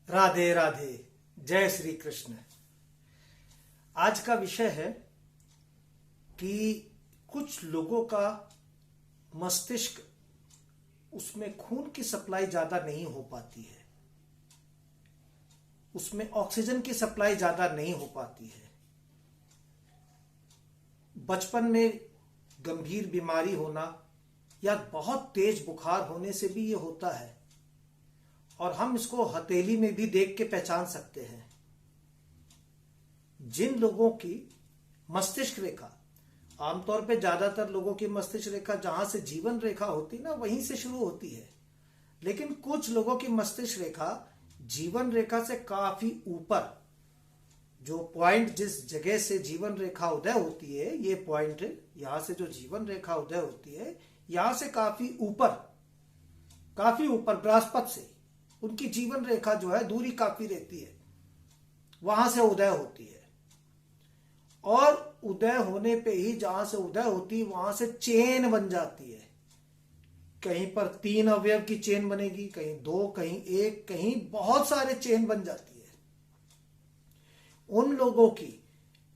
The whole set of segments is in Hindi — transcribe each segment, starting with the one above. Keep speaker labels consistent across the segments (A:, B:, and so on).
A: राधे राधे। जय श्री कृष्ण। आज का विषय है कि कुछ लोगों का मस्तिष्क, उसमें खून की सप्लाई ज्यादा नहीं हो पाती है, उसमें ऑक्सीजन की सप्लाई ज्यादा नहीं हो पाती है। बचपन में गंभीर बीमारी होना या बहुत तेज बुखार होने से भी ये होता है, और हम इसको हथेली में भी देख के पहचान सकते हैं। जिन लोगों की मस्तिष्क रेखा, आमतौर पे ज्यादातर लोगों की मस्तिष्क रेखा जहां से जीवन रेखा होती ना, वहीं से शुरू होती है। लेकिन कुछ लोगों की मस्तिष्क रेखा जीवन रेखा से काफी ऊपर, जो पॉइंट जिस जगह से जीवन रेखा उदय होती है, ये पॉइंट यहां से जो जीवन रेखा उदय होती है, यहां से काफी ऊपर बृहस्पति से उनकी जीवन रेखा जो है दूरी काफी रहती है, वहां से उदय होती है। और उदय होने पे ही जहां से उदय होती है वहां से चेन बन जाती है। कहीं पर 3 अवयव की चेन बनेगी, कहीं 2, कहीं 1, कहीं बहुत सारे चेन बन जाती है। उन लोगों की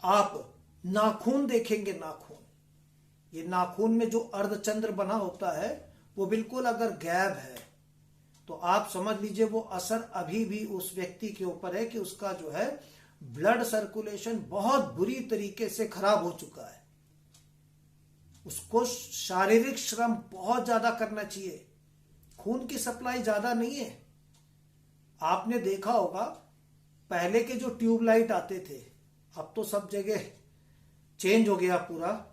A: आप नाखून देखेंगे, ये नाखून में जो अर्धचंद्र बना होता है वो बिल्कुल अगर गैप है तो आप समझ लीजिए वो असर अभी भी उस व्यक्ति के ऊपर है कि उसका जो है ब्लड सर्कुलेशन बहुत बुरी तरीके से खराब हो चुका है। उसको शारीरिक श्रम बहुत ज्यादा करना चाहिए। खून की सप्लाई ज्यादा नहीं है। आपने देखा होगा पहले के जो ट्यूबलाइट आते थे, अब तो सब जगह चेंज हो गया पूरा।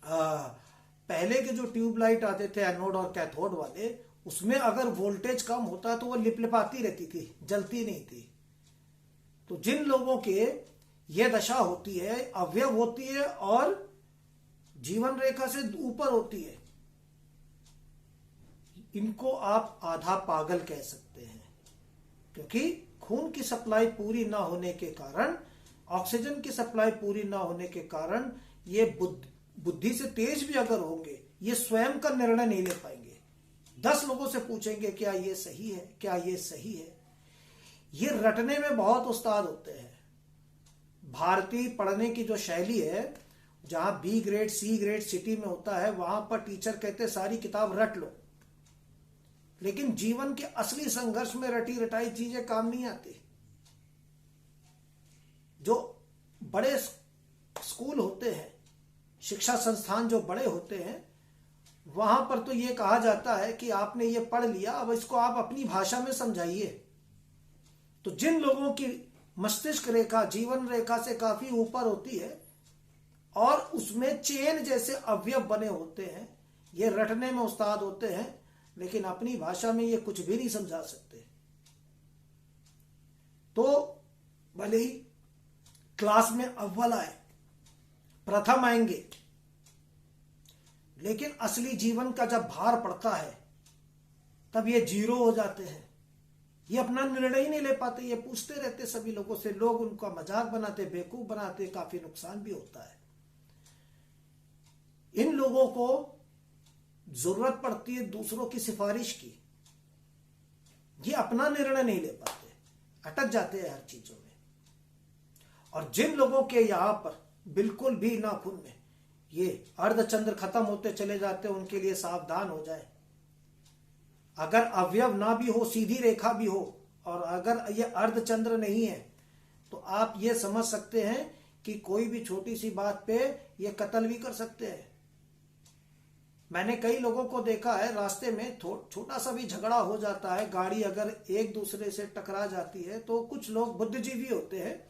A: पहले के जो ट्यूबलाइट आते थे एनोड और कैथोड वाले, उसमें अगर वोल्टेज कम होता तो वो लिपलिपाती रहती थी, जलती नहीं थी। तो जिन लोगों के ये दशा होती है, अवयव होती है और जीवन रेखा से ऊपर होती है, इनको आप आधा पागल कह सकते हैं। क्योंकि खून की सप्लाई पूरी ना होने के कारण, ऑक्सीजन की सप्लाई पूरी ना होने के कारण, ये बुद्धि से तेज भी अगर होंगे, ये स्वयं का निर्णय नहीं ले पाएंगे। 10 लोगों से पूछेंगे क्या ये सही है, क्या ये सही है। ये रटने में बहुत उस्ताद होते हैं। भारतीय पढ़ने की जो शैली है, जहां B grade C grade city में होता है, वहां पर टीचर कहते सारी किताब रट लो। लेकिन जीवन के असली संघर्ष में रटी रटाई चीजें काम नहीं आती। जो बड़े स्कूल होते हैं, शिक्षा संस्थान जो बड़े होते हैं, वहां पर तो ये कहा जाता है कि आपने ये पढ़ लिया, अब इसको आप अपनी भाषा में समझाइए। तो जिन लोगों की मस्तिष्क रेखा जीवन रेखा से काफी ऊपर होती है और उसमें चेन जैसे अवयव बने होते हैं, ये रटने में उस्ताद होते हैं, लेकिन अपनी भाषा में ये कुछ भी नहीं समझा सकते। तो भले ही क्लास में अव्वल आए, प्रथम आएंगे, लेकिन असली जीवन का जब भार पड़ता है तब ये 0 हो जाते हैं। ये अपना निर्णय ही नहीं ले पाते, ये पूछते रहते सभी लोगों से, लोग उनका मजाक बनाते, बेवकूफ बनाते, काफी नुकसान भी होता है। इन लोगों को जरूरत पड़ती है दूसरों की सिफारिश की। ये अपना निर्णय नहीं ले पाते, अटक जाते हैं हर चीजों में। और जिन लोगों के यहां पर बिल्कुल भी नाखून में ये अर्धचंद्र खत्म होते चले जाते हैं, उनके लिए सावधान हो जाए। अगर अवयव ना भी हो, सीधी रेखा भी हो, और अगर ये अर्धचंद्र नहीं है, तो आप ये समझ सकते हैं कि कोई भी छोटी सी बात पे ये कत्ल भी कर सकते हैं। मैंने कई लोगों को देखा है, रास्ते में छोटा सा भी झगड़ा हो जाता है, गाड़ी अगर एक दूसरे से टकरा जाती है, तो कुछ लोग बुद्धिजीवी होते हैं,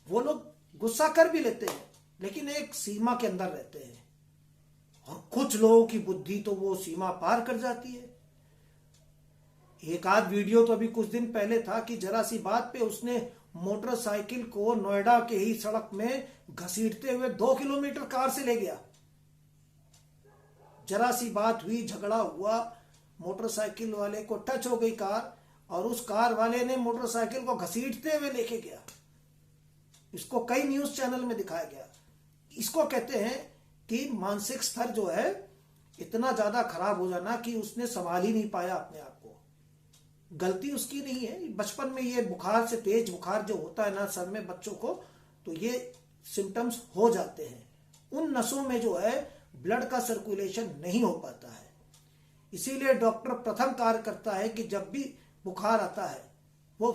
A: वो लोग गुस्सा कर भी लेते हैं, लेकिन एक सीमा के अंदर रहते हैं। और कुछ लोगों की बुद्धि तो वो सीमा पार कर जाती है। एक आध वीडियो तो अभी कुछ दिन पहले था कि जरा सी बात पे उसने मोटरसाइकिल को नोएडा के ही सड़क में घसीटते हुए 2 किलोमीटर कार से ले गया। जरा सी बात हुई, झगड़ा हुआ, मोटरसाइकिल वाले को टच हो गई कार, और उस कार वाले ने मोटरसाइकिल को घसीटते हुए लेके गया। इसको कई न्यूज चैनल में दिखाया गया। इसको कहते हैं कि मानसिक स्तर जो है इतना ज्यादा खराब हो जाना कि उसने संभाल ही नहीं पाया अपने आप को। गलती उसकी नहीं है। बचपन में ये बुखार से, तेज बुखार जो होता है ना सर में बच्चों को, तो ये सिम्टम्स हो जाते हैं। उन नसों में जो है ब्लड का सर्कुलेशन नहीं हो पाता है। इसीलिए डॉक्टर प्रथम कार्य करता है कि जब भी बुखार आता है वो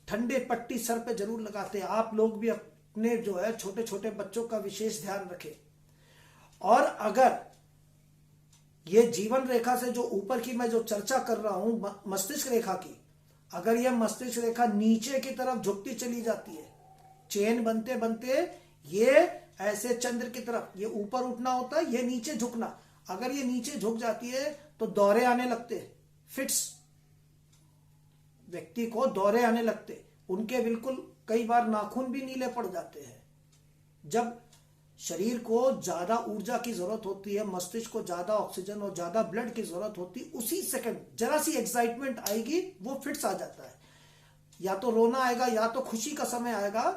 A: ठंडे पट्टी सर पे जरूर लगाते हैं। आप लोग भी अपने जो है छोटे छोटे बच्चों का विशेष ध्यान रखें। और अगर ये जीवन रेखा से जो ऊपर की मैं जो चर्चा कर रहा हूं मस्तिष्क रेखा की, अगर यह मस्तिष्क रेखा नीचे की तरफ झुकती चली जाती है, चेन बनते बनते ये ऐसे चंद्र की तरफ, ये ऊपर उठना होता है, ये नीचे झुकना, अगर ये नीचे झुक जाती है तो दौरे आने लगते, फिट्स, व्यक्ति को दौरे आने लगते, उनके बिल्कुल कई बार नाखून भी नीले पड़ जाते हैं। जब शरीर को ज्यादा ऊर्जा की जरूरत होती है, मस्तिष्क को ज्यादा ऑक्सीजन और ज्यादा ब्लड की जरूरत होती है, उसी सेकंड जरा सी एक्साइटमेंट आएगी वो फिट्स आ जाता है, या तो रोना आएगा या तो खुशी का समय आएगा,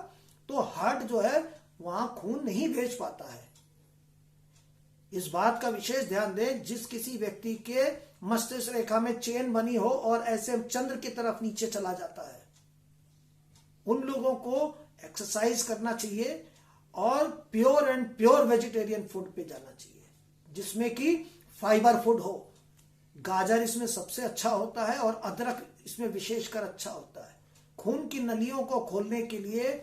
A: तो हार्ट जो है वहां खून नहीं भेज पाता है। इस बात का विशेष ध्यान दें, जिस किसी व्यक्ति के मस्तिष्क रेखा में चेन बनी हो और ऐसे चंद्र की तरफ नीचे चला जाता है, उन लोगों को एक्सरसाइज करना चाहिए और pure and pure vegetarian food पे जाना चाहिए, जिसमें कि फाइबर फूड हो। गाजर इसमें सबसे अच्छा होता है और अदरक इसमें विशेषकर अच्छा होता है। खून की नलियों को खोलने के लिए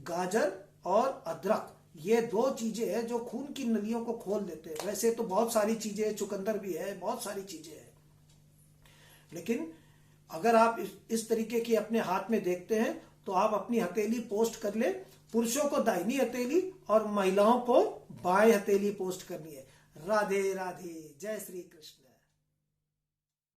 A: गाजर और अदरक, ये दो चीजें हैं जो खून की नलियों को खोल देते हैं। वैसे तो बहुत सारी चीजें, चुकंदर भी है, बहुत सारी चीजें हैं, लेकिन अगर आप इस तरीके की अपने हाथ में देखते हैं तो आप अपनी हथेली पोस्ट कर ले। पुरुषों को दाहिनी हथेली और महिलाओं को बाएं हथेली पोस्ट करनी है। राधे राधे, जय श्री कृष्ण।